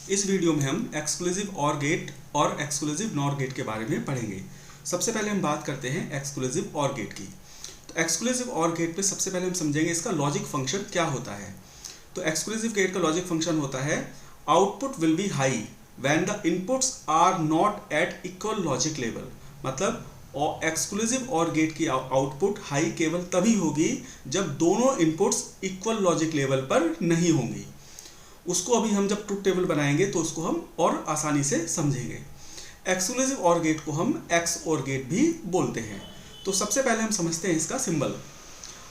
इस वीडियो में हम एक्सक्लूसिव ऑर गेट और एक्सक्लूसिव नॉर गेट के बारे में पढ़ेंगे। सबसे पहले हम बात करते हैं एक्सक्लूसिव ऑर गेट की। तो एक्सक्लूसिव ऑर गेट पे सबसे पहले हम समझेंगे इसका लॉजिक फंक्शन क्या होता है। तो एक्सक्लूसिव गेट का लॉजिक फंक्शन होता है output will be high when the inputs are not at equal logic level. मतलब एक्सक्लूसिव ऑर गेट की आउटपुट हाई केवल तभी होगी जब दोनों इनपुट्स इक्वल लॉजिक लेवल पर नहीं होंगी। उसको अभी हम जब ट्रुथ टेबल बनाएंगे तो उसको हम और आसानी से समझेंगे। एक्सक्लूसिव ऑर गेट को हम एक्स ऑर गेट भी बोलते हैं। तो सबसे पहले हम समझते हैं इसका सिंबल।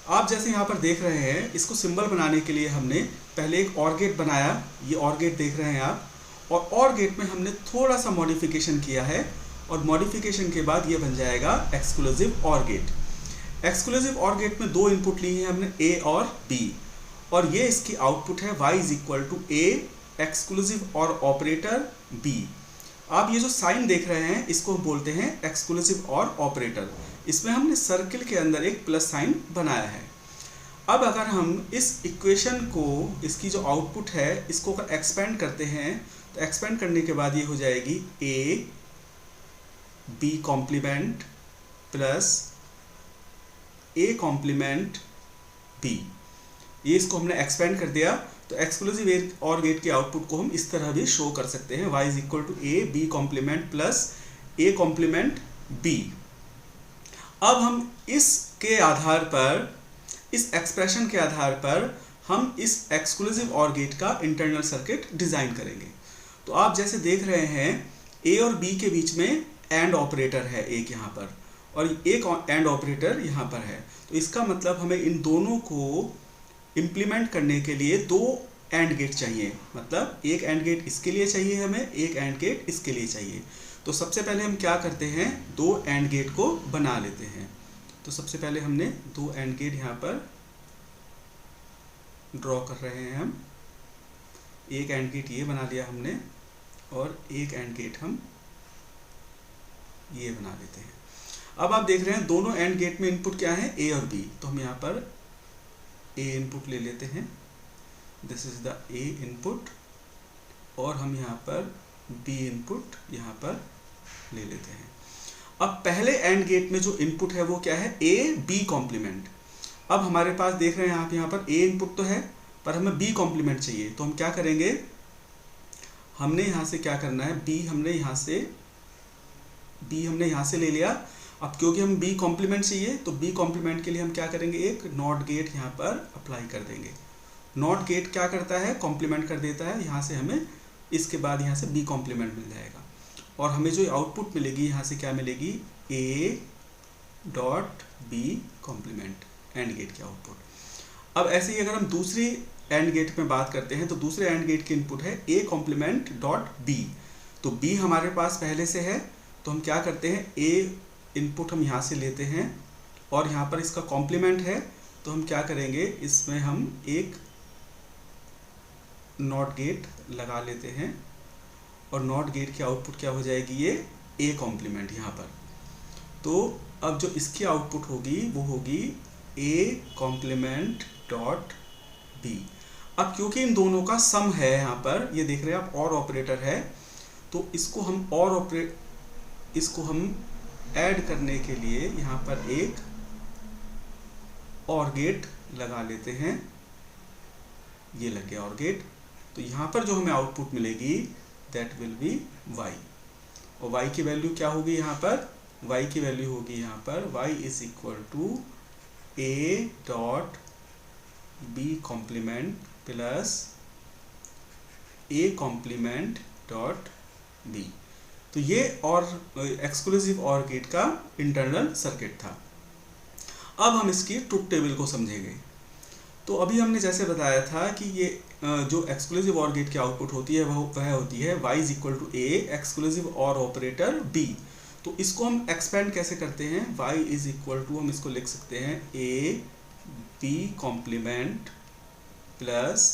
आप जैसे यहाँ पर देख रहे हैं, इसको सिंबल बनाने के लिए हमने पहले एक ऑर गेट बनाया। ये ऑर गेट देख रहे हैं आप, और ऑर गेट में हमने थोड़ा सा मॉडिफिकेशन किया है और मॉडिफिकेशन के बाद ये बन जाएगा exclusive or gate. Exclusive or gate में दो इनपुट लिए हैं हमने, ए और बी, और ये इसकी आउटपुट है y is equal to A exclusive और ऑपरेटर b। आप ये जो साइन देख रहे हैं इसको हम बोलते हैं एक्सक्लूसिव और ऑपरेटर। इसमें हमने सर्किल के अंदर एक प्लस साइन बनाया है। अब अगर हम इस इक्वेशन को, इसकी जो आउटपुट है, इसको अगर एक्सपेंड करते हैं तो एक्सपेंड करने के बाद ये हो जाएगी a b complement plus a complement b। ये इसको हमने एक्सपेंड कर दिया। तो एक्सक्लूसिव ऑर गेट की आउटपुट को हम इस तरह भी शो कर सकते हैं, y is equal to A B complement plus A complement B. अब हम इसके आधार पर, इस एक्सप्रेशन के आधार पर हम इस एक्सक्लूसिव ऑर गेट का इंटरनल सर्किट डिजाइन करेंगे। तो आप जैसे देख रहे हैं ए और बी के बीच में एंड ऑपरेटर है एक यहाँ पर, और एक एंड ऑपरेटर यहाँ पर है। तो इसका मतलब हमें इन दोनों को इम्प्लीमेंट करने के लिए दो एंड गेट चाहिए। मतलब एक एंड गेट इसके लिए चाहिए हमें, एक एंड गेट इसके लिए चाहिए। तो सबसे पहले हम क्या करते हैं, दो एंड गेट को बना लेते हैं। तो सबसे पहले हमने दो एंड गेट यहाँ पर ड्रॉ कर रहे हैं हम। एक एंड गेट ये बना लिया हमने और एक एंड गेट हम ये बना लेते हैं। अब आप देख रहे हैं दोनों एंड गेट में इनपुट क्या है, ए और बी। तो हम यहाँ पर ए इनपुट ले लेते हैं, this is the A input, और हम यहाँ पर बी इनपुट यहाँ पर ले लेते हैं। अब पहले एंड गेट में जो इनपुट है वो क्या है, ए बी कॉम्प्लीमेंट। अब हमारे पास देख रहे हैं आप यहाँ पर ए इनपुट तो है पर हमें बी कॉम्प्लीमेंट चाहिए। तो हम क्या करेंगे, हमने यहाँ से क्या करना है, बी हमने यहाँ से ले लिया। अब क्योंकि हम बी कॉम्प्लीमेंट चाहिए तो बी कॉम्प्लीमेंट के लिए हम क्या करेंगे, एक नॉट गेट यहाँ पर अप्लाई कर देंगे। नॉट गेट क्या करता है, कॉम्प्लीमेंट कर देता है। यहाँ से हमें इसके बाद यहाँ से बी कॉम्प्लीमेंट मिल जाएगा, और हमें जो आउटपुट मिलेगी यहाँ से क्या मिलेगी, A dot B complement, and gate की आउटपुट। अब ऐसे ही अगर हम दूसरी एंड गेट में बात करते हैं तो दूसरे एंड गेट की इनपुट है ए कॉम्प्लीमेंट डॉट बी। तो बी हमारे पास पहले से है, तो हम क्या करते हैं, ए इनपुट हम यहाँ से लेते हैं और यहाँ पर इसका कॉम्प्लीमेंट है। तो हम क्या करेंगे, इसमें हम एक नॉट गेट लगा लेते हैं, और नॉट गेट की आउटपुट क्या हो जाएगी, ये ए कॉम्प्लीमेंट यहाँ पर। तो अब जो इसकी आउटपुट होगी वो होगी ए कॉम्प्लीमेंट डॉट बी। अब क्योंकि इन दोनों का सम है यहाँ पर, ये देख रहे हैं आप, और ऑपरेटर है, तो इसको हम ऐड करने के लिए यहाँ पर एक और गेट लगा लेते हैं। ये लग गया और गेट। तो यहाँ पर जो हमें आउटपुट मिलेगी दैट विल बी y, और y की वैल्यू क्या होगी, यहाँ पर y की वैल्यू होगी यहाँ पर y is equal to A dot B complement plus A complement dot B. तो ये और एक्सक्लूसिव ऑर गेट का इंटरनल सर्किट था। अब हम इसकी ट्रुथ टेबल को समझेंगे। तो अभी हमने जैसे बताया था कि ये जो एक्सक्लूसिव ऑर गेट की आउटपुट होती है वह होती है y is equal to A exclusive और ऑपरेटर b। तो इसको हम एक्सपेंड कैसे करते हैं, y इज इक्वल टू, हम इसको लिख सकते हैं A B complement plus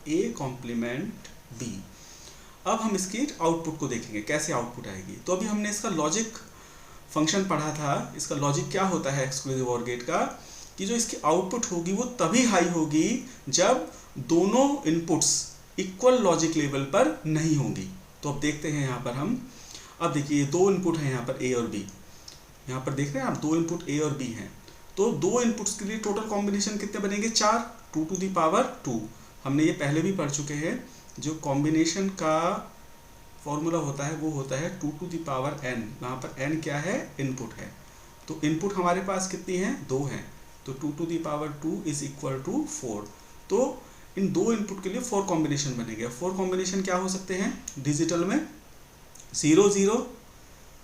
A complement b। अब हम इसकी आउटपुट को देखेंगे कैसे आउटपुट आएगी। तो अभी हमने इसका लॉजिक फंक्शन पढ़ा था। इसका लॉजिक क्या होता है एक्सक्लूसिव ऑर गेट का, कि जो इसकी आउटपुट होगी वो तभी हाई होगी जब दोनों इनपुट्स इक्वल लॉजिक लेवल पर नहीं होंगी। तो अब देखते हैं यहाँ पर हम, अब देखिए दो इनपुट हैं यहाँ पर ए और बी, यहाँ पर देख रहे हैं आप दो इनपुट ए और बी हैं। तो दो इनपुट्स के लिए टोटल कॉम्बिनेशन कितने बनेंगे? 4, 2 टू द पावर 2। हमने ये पहले भी पढ़ चुके हैं। जो कॉम्बिनेशन का फॉर्मूला होता है वो होता है 2 टू द पावर n। यहाँ पर n क्या है? इनपुट है। तो इनपुट हमारे पास कितनी है? 2 है। तो 2 to the power 2 is equal to 4। तो इन दो इनपुट के लिए 4 कॉम्बिनेशन बनेंगे। 4 कॉम्बिनेशन क्या हो सकते हैं डिजिटल में? 0 0,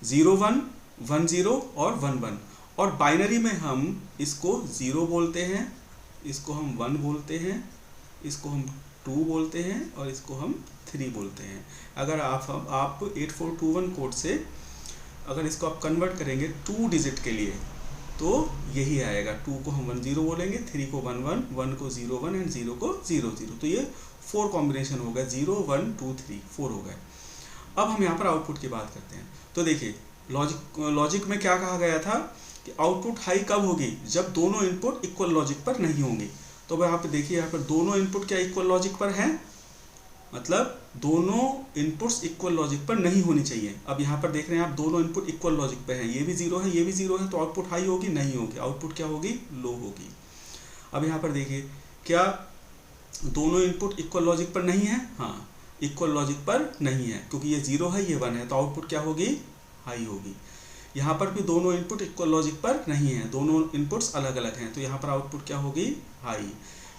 0 1, 1 0 और 1 1। और बाइनरी में हम इसको 0 बोलते हैं, इसको हम 1 बोलते हैं, इसको हम 2 बोलते हैं और इसको हम 3 बोलते हैं। अगर आप 8421 कोड से अगर इसको आप कन्वर्ट करेंगे 2 डिजिट के लिए तो यही आएगा। 2 को हम 1 0 बोलेंगे, 3 को 1 1, 1 को 0 1 एंड 0 को 0 0। तो ये 4 कॉम्बिनेशन हो गए, 0 1 2 3 4 हो गए। अब हम यहाँ पर आउटपुट की बात करते हैं। तो देखिए लॉजिक में क्या कहा गया था कि आउटपुट हाई कब होगी? जब दोनों इनपुट इक्वल लॉजिक पर नहीं होंगे। तो यहाँ पे देखिए, यहाँ पर दोनों इनपुट क्या इक्वल लॉजिक पर हैं? मतलब दोनों इनपुट्स इक्वल लॉजिक पर नहीं होनी चाहिए। अब यहाँ पर देख रहे हैं आप दोनों इनपुट इक्वल लॉजिक पर हैं, ये भी 0 है, ये भी 0 है। तो आउटपुट हाई होगी? नहीं होगी। आउटपुट क्या होगी? लो होगी। अब यहाँ पर देखिए, क्या दोनों इनपुट इक्वल लॉजिक पर नहीं है? हाँ, इक्वल लॉजिक पर नहीं है, क्योंकि ये 0 है, ये 1 है। तो आउटपुट क्या होगी? हाई होगी। यहाँ पर भी दोनों इनपुट इक्वल लॉजिक पर नहीं है, दोनों इनपुट्स अलग अलग हैं। तो यहाँ पर आउटपुट क्या होगी? हाई।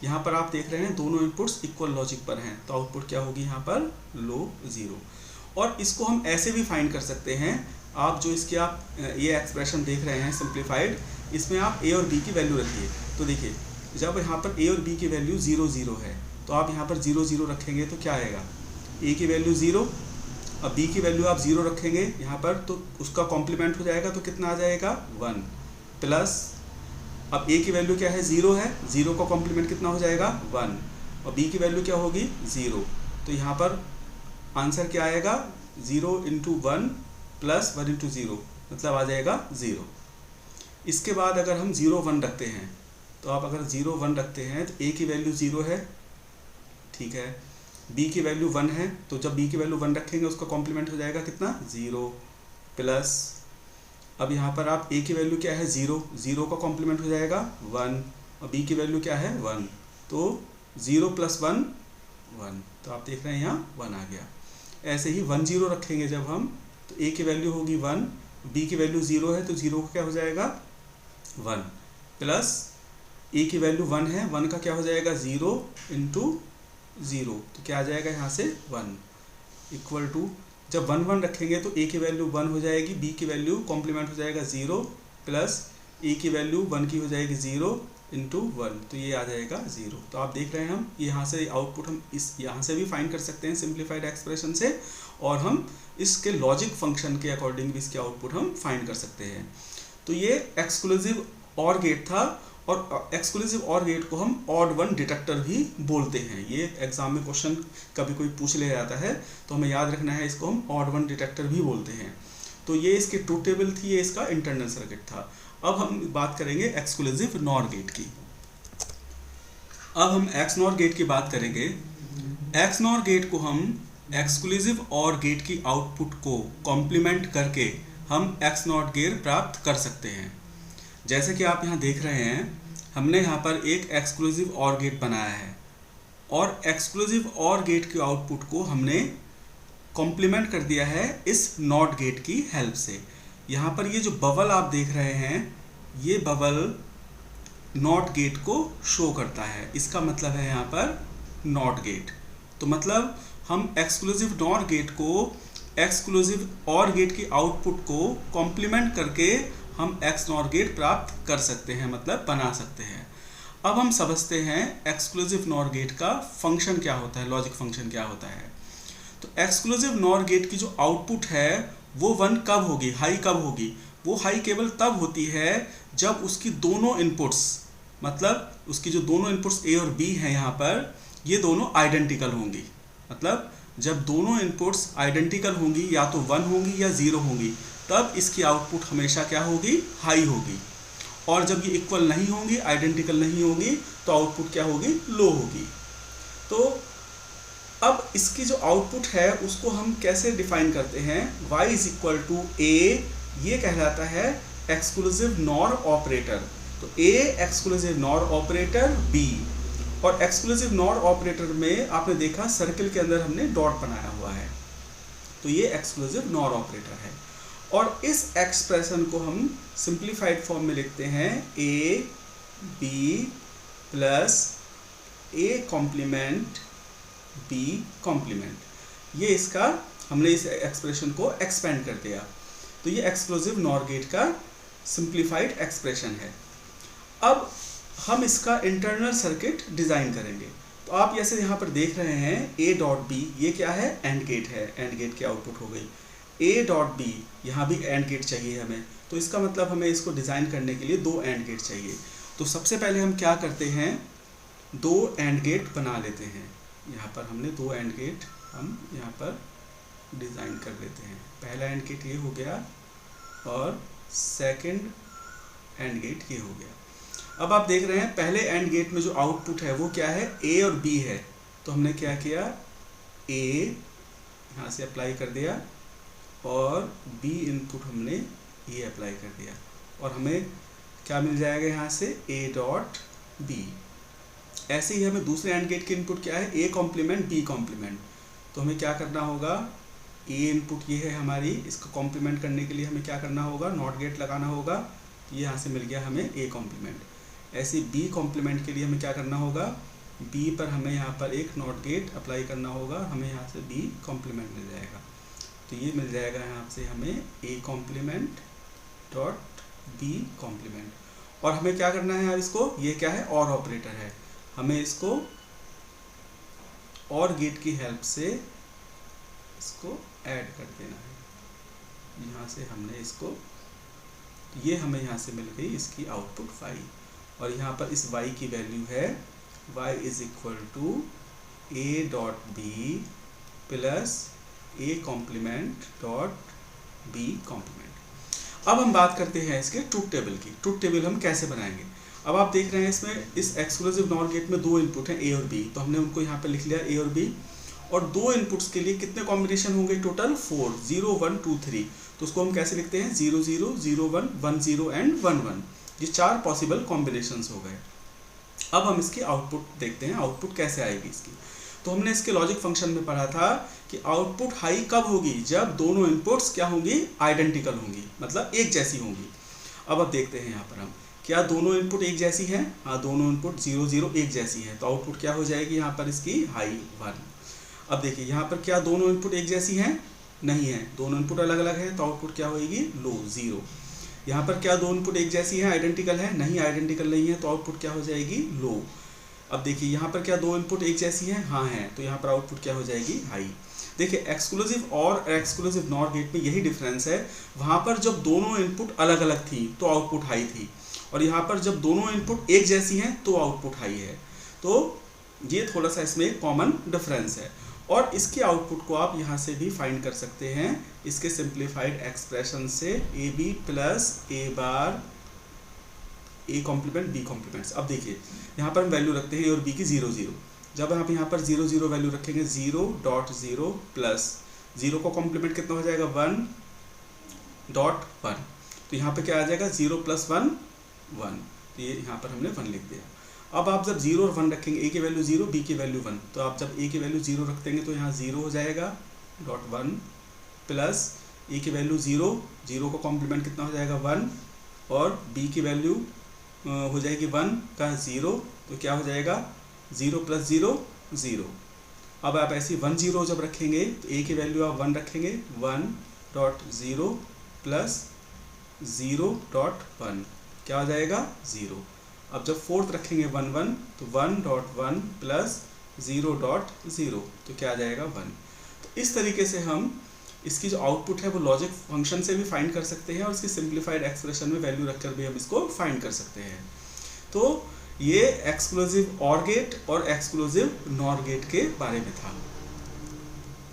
यहाँ पर आप देख रहे हैं दोनों इनपुट्स इक्वल लॉजिक पर हैं, तो आउटपुट क्या होगी? यहाँ पर लो 0। और इसको हम ऐसे भी फाइंड कर सकते हैं। आप जो इसके आप ये एक्सप्रेशन देख रहे हैं सिंप्लीफाइड, इसमें आप ए और बी की वैल्यू रखिए। तो देखिए, जब यहाँ पर ए और बी की वैल्यू 0 0 है तो आप यहाँ पर 0 0 रखेंगे तो क्या आएगा? ए की वैल्यू 0, अब बी की वैल्यू आप 0 रखेंगे यहाँ पर तो उसका कॉम्प्लीमेंट हो जाएगा, तो कितना आ जाएगा? 1 प्लस, अब ए की वैल्यू क्या है? 0 है, 0 का कॉम्प्लीमेंट कितना हो जाएगा? 1। और बी की वैल्यू क्या होगी? 0। तो यहाँ पर आंसर क्या आएगा? 0 × 1 प्लस 1 × 0, मतलब आ जाएगा 0। इसके बाद अगर हम 0 1 रखते हैं, तो आप अगर 0 1 रखते हैं तो ए की वैल्यू 0 है, ठीक है, बी की वैल्यू 1 है। तो जब बी की वैल्यू 1 रखेंगे उसका कॉम्प्लीमेंट हो जाएगा कितना? 0 प्लस, अब यहाँ पर आप ए की वैल्यू क्या है? 0, 0 का कॉम्प्लीमेंट हो जाएगा 1, और बी की वैल्यू क्या है? 1। तो 0 + 1 1। तो आप देख रहे हैं यहाँ 1 आ गया। ऐसे ही 1 0 रखेंगे जब हम, तो ए की वैल्यू होगी 1, बी की वैल्यू 0 है, तो 0 का क्या हो जाएगा? 1 प्लस, ए की वैल्यू 1 है, 1 का क्या हो जाएगा? 0 × 0, तो क्या आ जाएगा यहाँ से? 1 इक्वल टू, जब 1 1 रखेंगे तो ए की वैल्यू 1 हो जाएगी, बी की वैल्यू कॉम्प्लीमेंट हो जाएगा 0 प्लस, ए की वैल्यू 1 की हो जाएगी 0 × 1, तो ये आ जाएगा 0। तो आप देख रहे हैं हम यहाँ से आउटपुट हम इस यहाँ से भी फाइंड कर सकते हैं सिंप्लीफाइड एक्सप्रेशन से, और हम इसके लॉजिक फंक्शन के अकॉर्डिंग भी इसके आउटपुट हम फाइंड कर सकते हैं। तो ये एक्सक्लूसिव ऑर गेट था, और एक्सक्लूसिव ऑर गेट को हम ऑड वन डिटेक्टर भी बोलते हैं। ये एग्जाम में क्वेश्चन कभी कोई पूछ ले जाता है तो हमें याद रखना है, इसको हम ऑड वन डिटेक्टर भी बोलते हैं। तो ये इसकी ट्रूथ टेबल थी, ये इसका इंटरनल सर्किट था। अब हम बात करेंगे एक्सक्लूसिव नॉर गेट की। अब हम एक्स नॉर गेट की बात करेंगे। एक्स नॉर गेट को हम एक्सक्लूसिव ऑर गेट की आउटपुट को कॉम्प्लीमेंट करके हम एक्स नॉट गेट प्राप्त कर सकते हैं। जैसे कि आप यहाँ देख रहे हैं, हमने यहाँ पर एक एक्सक्लूसिव ऑर गेट बनाया है, और एक्सक्लूसिव ऑर गेट के आउटपुट को हमने कॉम्प्लीमेंट कर दिया है इस नॉट गेट की हेल्प से। यहाँ पर ये जो बबल आप देख रहे हैं, ये बबल नॉट गेट को शो करता है, इसका मतलब है यहाँ पर नॉट गेट। तो मतलब हम एक्सक्लूसिव नॉट गेट को एक्सक्लूसिव ऑर गेट की आउटपुट को कॉम्प्लीमेंट करके हम एक्स नॉर गेट प्राप्त कर सकते हैं, मतलब बना सकते हैं। अब हम समझते हैं एक्सक्लूसिव नॉर गेट का फंक्शन क्या होता है, लॉजिक फंक्शन क्या होता है। तो एक्सक्लूसिव नॉर गेट की जो आउटपुट है वो 1 कब होगी, हाई कब होगी? वो हाई केवल तब होती है जब उसकी दोनों इनपुट्स, मतलब उसकी जो दोनों इनपुट्स ए और बी हैं यहाँ पर, ये दोनों आइडेंटिकल होंगी। मतलब जब दोनों इनपुट्स आइडेंटिकल होंगी, या तो 1 होंगी या 0 होंगी, तब इसकी आउटपुट हमेशा क्या होगी, हाई होगी। और जब ये इक्वल नहीं होंगी, आइडेंटिकल नहीं होगी, तो आउटपुट क्या होगी, लो होगी। तो अब इसकी जो आउटपुट है उसको हम कैसे डिफाइन करते हैं, y इज इक्वल टू ए, ये कहलाता है एक्सक्लूसिव नॉर ऑपरेटर। तो ए एक्सक्लूसिव नॉर ऑपरेटर, बी, और एक्सक्लूसिव नॉर ऑपरेटर में आपने देखा सर्किल के अंदर हमने डॉट बनाया हुआ है, तो ये एक्सक्लूसिव नॉर ऑपरेटर है। और इस एक्सप्रेशन को हम सिंप्लीफाइड फॉर्म में लिखते हैं A B plus A complement B complement. ये इसका हमने इस एक्सप्रेशन को एक्सपेंड कर दिया, तो ये एक्सक्लूसिव नॉर गेट का सिंप्लीफाइड एक्सप्रेशन है। अब हम इसका इंटरनल सर्किट डिज़ाइन करेंगे। तो आप जैसे यहाँ पर देख रहे हैं ए डॉट बी, ये क्या है, एंड गेट है, एंड गेट की आउटपुट हो गई। ए डॉट बी, यहाँ भी एंड गेट चाहिए हमें, तो इसका मतलब हमें इसको डिज़ाइन करने के लिए दो एंड गेट चाहिए। तो सबसे पहले हम क्या करते हैं, दो एंड गेट बना लेते हैं। यहाँ पर हमने दो एंड गेट हम यहाँ पर डिज़ाइन कर लेते हैं। पहला एंड गेट ये हो गया और सेकंड एंड गेट ये हो गया। अब आप देख रहे हैं पहले एंड गेट में जो आउटपुट है वो क्या है, ए और बी है। तो हमने क्या किया, ए यहाँ से अप्लाई कर दिया और बी इनपुट हमने ये अप्लाई कर दिया, और हमें क्या मिल जाएगा यहाँ से, ए डॉट बी। ऐसे ही हमें दूसरे एंड गेट के इनपुट क्या है, ए कॉम्प्लीमेंट बी कॉम्प्लीमेंट। तो हमें क्या करना होगा, ए इनपुट ये है हमारी, इसका कॉम्प्लीमेंट करने के लिए हमें क्या करना होगा, नॉट गेट लगाना होगा। ये यहाँ से मिल गया हमें ए कॉम्प्लीमेंट। ऐसे बी कॉम्प्लीमेंट के लिए हमें क्या करना होगा, बी पर हमें यहाँ पर एक नॉट गेट अप्लाई करना होगा, हमें यहाँ से बी कॉम्प्लीमेंट मिल जाएगा। तो ये मिल जाएगा यहाँ से हमें A complement dot B complement. और हमें क्या करना है यार, इसको, ये क्या है, और ऑपरेटर है, हमें इसको और गेट की हेल्प से इसको ऐड कर देना है। यहाँ से हमने इसको, ये हमें यहाँ से मिल गई इसकी आउटपुट y, और यहाँ पर इस y की वैल्यू है y is equal to A dot B plus A complement dot B complement. अब हम बात करते हैं इसके ट्रुथ टेबल की। ट्रुथ टेबल हम कैसे बनाएंगे। अब आप देख रहे हैं इसमें इस एक्सक्लूसिव नॉर गेट में दो इनपुट हैं, ए और बी, तो हमने उनको यहाँ पे लिख लिया ए और बी। और दो इनपुट्स के लिए कितने कॉम्बिनेशन होंगे, टोटल 4, 0 1 2 3। तो उसको हम कैसे लिखते हैं, 0 0 0 1 1 0 एंड 1 1। ये 4 पॉसिबल कॉम्बिनेशंस हो गए। अब हम इसकी आउटपुट देखते हैं, आउटपुट कैसे आएगी इसकी। तो हमने इसके लॉजिक फंक्शन में पढ़ा था कि आउटपुट हाई कब होगी, जब दोनों इनपुट्स क्या होंगी, आइडेंटिकल होंगी, मतलब एक जैसी होंगी। अब देखते हैं यहाँ पर हम, क्या दोनों इनपुट एक जैसी हैं, हाँ दोनों इनपुट 0 0 एक जैसी हैं, तो आउटपुट क्या हो जाएगी यहाँ पर इसकी, हाई 1। अब देखिए यहाँ पर क्या दोनों इनपुट एक जैसी हैं, नहीं है, दोनों इनपुट अलग अलग है, तो आउटपुट क्या होगी, लो 0। यहाँ पर क्या दो इनपुट एक जैसी है, आइडेंटिकल है, नहीं आइडेंटिकल नहीं है, तो आउटपुट क्या हो जाएगी, लो। अब देखिए यहाँ पर क्या दो इनपुट एक जैसी हैं, हाँ है, तो यहाँ पर आउटपुट क्या हो जाएगी, हाई। देखिए एक्सक्लूसिव और एक्सक्लूसिव नॉर गेट में यही डिफरेंस है, वहाँ पर जब दोनों इनपुट अलग अलग थी तो आउटपुट हाई थी, और यहाँ पर जब दोनों इनपुट एक जैसी हैं तो आउटपुट हाई है। तो ये थोड़ा सा इसमें कॉमन डिफरेंस है। और इसके आउटपुट को आप यहाँ से भी फाइंड कर सकते हैं इसके सिंप्लीफाइड एक्सप्रेशन से, A B plus A bar A complement B complements. अब देखिए यहाँ पर हम वैल्यू रखते हैं ए और बी की 0 0। जब आप यहाँ पर 0 0 वैल्यू रखेंगे, 0.0 प्लस 0 का कॉम्प्लीमेंट कितना हो जाएगा, 1.1। तो यहाँ पे क्या आ जाएगा, 0 + 1 1। तो ये यहाँ पर हमने 1 लिख दिया। अब आप जब 0 और 1 रखेंगे, ए की वैल्यू 0 बी की वैल्यू 1, तो आप जब ए की वैल्यू 0 रख देंगे तो यहाँ 0 हो जाएगा .1 प्लस ए की वैल्यू 0, 0 का कॉम्प्लीमेंट कितना हो जाएगा 1, और बी की वैल्यू हो जाएगी 1 का 0, तो क्या हो जाएगा 0 + 0 0। अब आप ऐसी 1 0 जब रखेंगे तो ए की वैल्यू आप 1 रखेंगे, 1.0 प्लस 0.1 क्या हो जाएगा 0। अब जब फोर्थ रखेंगे 1 1, तो 1.1 प्लस 0.0 तो क्या आ जाएगा 1। तो इस तरीके से हम इसकी जो आउटपुट है वो लॉजिक फंक्शन से भी फाइंड कर सकते हैं, और इसकी सिंप्लीफाइड एक्सप्रेशन में वैल्यू रखकर भी हम इसको फाइंड कर सकते हैं। तो ये एक्सक्लूसिव ऑर गेट और एक्सक्लूसिव नॉर गेट के बारे में था।